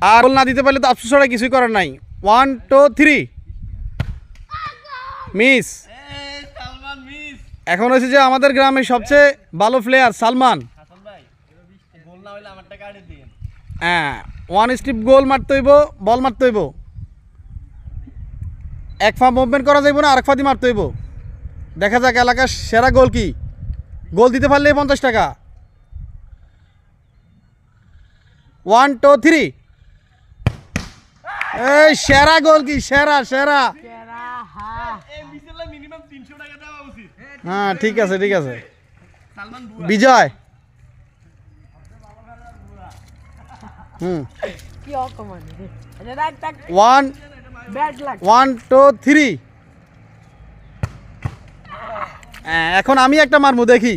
আর গোল না দিতে পারলে তো আফসোস ছাড়া কিছুই করার নাই। 1 2 3 মিস। এখন হচ্ছে যে আমাদের গ্রামের সবচেয়ে ভালো প্লেয়ার সালমান। হ্যাঁ, 1 স্টেপ গোল মারতে হইব, বল মারতে হইব, এক পা মুভমেন্ট করা যাইব না, আরেক পা দিয়ে মারতে হইব। দেখা যাক এলাকার সেরা গোল কি। গোল দিতে পারলে 50 টাকা। 1 2 3 এই সেরা গোল কি, সেরা সেরা। হ্যাঁ ঠিক আছে ঠিক আছে। বিজয় 1 2 3। এখন আমি একটা মারমু দেখি।